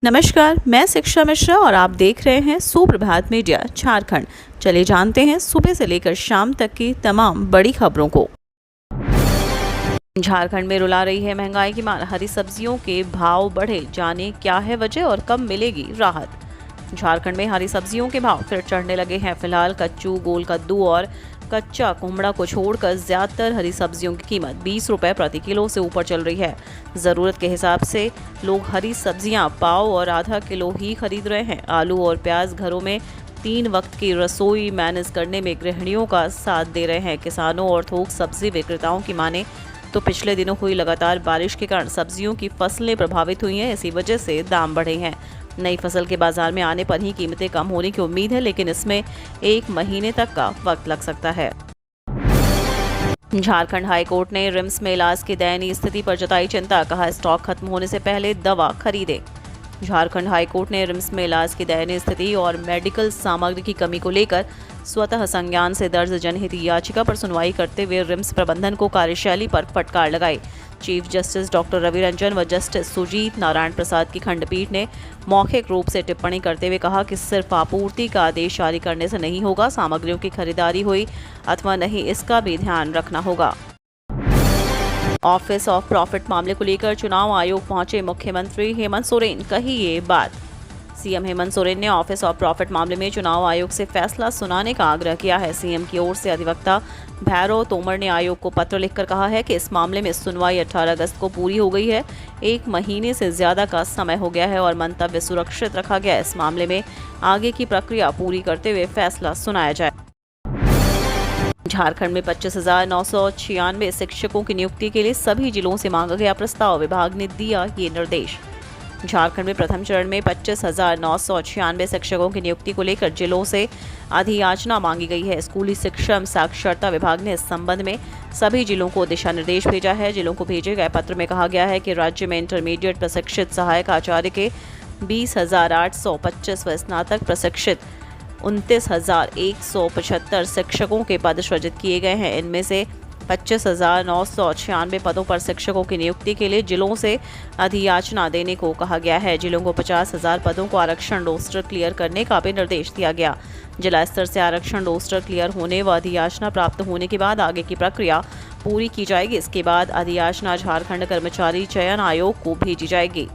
नमस्कार, मैं शिक्षा मिश्रा और आप देख रहे हैं सुप्रभात मीडिया झारखंड। चलिए जानते हैं सुबह से लेकर शाम तक की तमाम बड़ी खबरों को। झारखंड में रुला रही है महंगाई की मार। हरी सब्जियों के भाव बढ़े, जाने क्या है वजह और कब मिलेगी राहत। झारखंड में हरी सब्जियों के भाव फिर चढ़ने लगे हैं। फिलहाल कच्चू, गोल कद्दू और कच्चा कुमड़ा को छोड़कर ज्यादातर हरी सब्जियों की कीमत 20 रुपए प्रति किलो से ऊपर चल रही है। ज़रूरत के हिसाब से लोग हरी सब्जियां पाव और आधा किलो ही खरीद रहे हैं। आलू और प्याज घरों में 3 वक्त की रसोई मैनेज करने में गृहिणियों का साथ दे रहे हैं। किसानों और थोक सब्जी विक्रेताओं की माने तो पिछले दिनों हुई लगातार बारिश के कारण सब्जियों की फसलें प्रभावित हुई हैं। इसी वजह से दाम बढ़े हैं। नई फसल के बाजार में आने पर ही कीमतें कम होने की उम्मीद है, लेकिन इसमें 1 महीने तक का वक्त लग सकता है। झारखंड हाईकोर्ट ने रिम्स में इलाज की दयनीय स्थिति पर जताई चिंता। कहा, स्टॉक खत्म होने से पहले दवा खरीदे। झारखंड हाईकोर्ट ने रिम्स में इलाज की दयनीय स्थिति और मेडिकल सामग्री की कमी को लेकर स्वतः संज्ञान से दर्ज जनहित याचिका पर सुनवाई करते हुए रिम्स प्रबंधन को कार्यशैली पर फटकार लगाई। Chief justice doctor Ravi Ranjan व जस्टिस सुजीत नारायण प्रसाद की खंडपीठ ने मौखिक रूप से टिप्पणी करते हुए कहा कि सिर्फ आपूर्ति का आदेश जारी करने से नहीं होगा, सामग्रियों की खरीदारी हुई अथवा नहीं इसका भी ध्यान रखना होगा। ऑफिस ऑफ प्रॉफिट मामले को लेकर चुनाव आयोग पहुंचे मुख्यमंत्री हेमंत सोरेन। कही ये बात। सीएम हेमंत सोरेन ने ऑफिस ऑफ प्रॉफिट मामले में चुनाव आयोग से फैसला सुनाने का आग्रह किया है। सीएम की ओर से अधिवक्ता भैरव तोमर ने आयोग को पत्र लिखकर कहा है कि इस मामले में सुनवाई 18 अगस्त को पूरी हो गई है। 1 महीने से ज्यादा का समय हो गया है और मंतव्य सुरक्षित रखा गया है। इस मामले में आगे की प्रक्रिया पूरी करते हुए फैसला सुनाया जाए। झारखंड में 25,996 शिक्षकों की नियुक्ति के लिए सभी जिलों से मांगा गया प्रस्ताव। विभाग ने दिया ये निर्देश। झारखंड में प्रथम चरण में 25,996 शिक्षकों की नियुक्ति को लेकर जिलों से अधियाचना मांगी गई है। स्कूली शिक्षा साक्षरता विभाग ने इस संबंध में सभी जिलों को दिशा निर्देश भेजा है। जिलों को भेजे गए पत्र में कहा गया है कि राज्य में इंटरमीडिएट प्रशिक्षित सहायक आचार्य के 20,825 व स्नातक प्रशिक्षित 29,175 शिक्षकों के पद सृजित किए गए हैं। इनमें से 25,996 पदों पर शिक्षकों की नियुक्ति के लिए जिलों से अधियाचना देने को कहा गया है। जिलों को 50,000 पदों को आरक्षण रोस्टर क्लियर करने का भी निर्देश दिया गया। जिला स्तर से आरक्षण रोस्टर क्लियर होने व अधियाचना प्राप्त होने के बाद आगे की प्रक्रिया पूरी की जाएगी। इसके बाद अधियाचना झारखंड कर्मचारी चयन आयोग को भेजी जाएगी।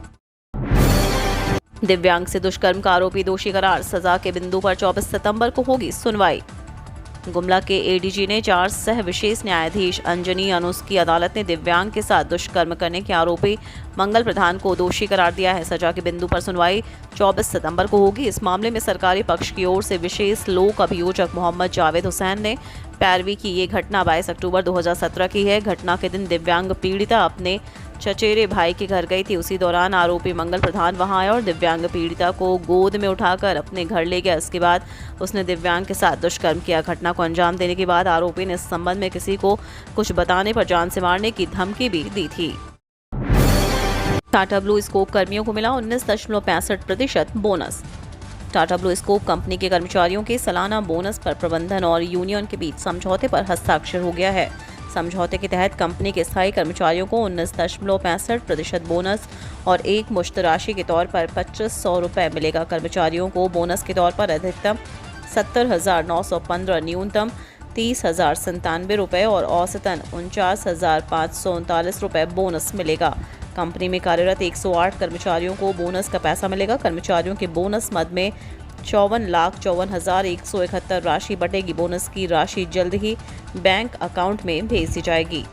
दिव्यांग से दुष्कर्म का आरोपी दोषी करार। सजा के बिंदु पर 24 सितंबर को होगी सुनवाई। गुमला के एडीजी ने 4 सह विशेष न्यायाधीश अंजनी अनुस की अदालत ने दिव्यांग के साथ दुष्कर्म करने के आरोपी मंगल प्रधान को दोषी करार दिया है। सजा के बिंदु पर सुनवाई 24 सितंबर को होगी। इस मामले में सरकारी पक्ष की ओर से विशेष लोक अभियोजक मोहम्मद जावेद हुसैन ने पैरवी की। ये घटना 22 अक्टूबर 2017 की है। घटना के दिन दिव्यांग पीड़िता अपने चचेरे भाई के घर गई थी। उसी दौरान आरोपी मंगल प्रधान वहां आया और दिव्यांग पीड़िता को गोद में उठाकर अपने घर ले गया। इसके बाद उसने दिव्यांग के साथ दुष्कर्म किया। घटना को अंजाम देने के बाद आरोपी ने इस संबंध में किसी को कुछ बताने पर जान से मारने की धमकी भी दी थी। टाटा ब्लू स्कोप कर्मियों को मिला 19.65% bonus. Tata blue scope company के कर्मचारियों के सालाना बोनस पर प्रबंधन और यूनियन के बीच समझौते पर हस्ताक्षर हो गया है। समझौते के तहत कंपनी के स्थायी कर्मचारियों को 19.65% बोनस और एक मुश्त राशि के तौर पर 2500 रुपये मिलेगा। कर्मचारियों को बोनस के तौर पर अधिकतम 70,915, न्यूनतम 30,097 रुपये और औसतन 49,539 रुपये बोनस मिलेगा। कंपनी में कार्यरत 108 कर्मचारियों को बोनस का पैसा मिलेगा। कर्मचारियों के बोनस मद में 54,54,171 राशि बटेगी। बोनस की राशि जल्द ही बैंक अकाउंट में भेज दी जाएगी।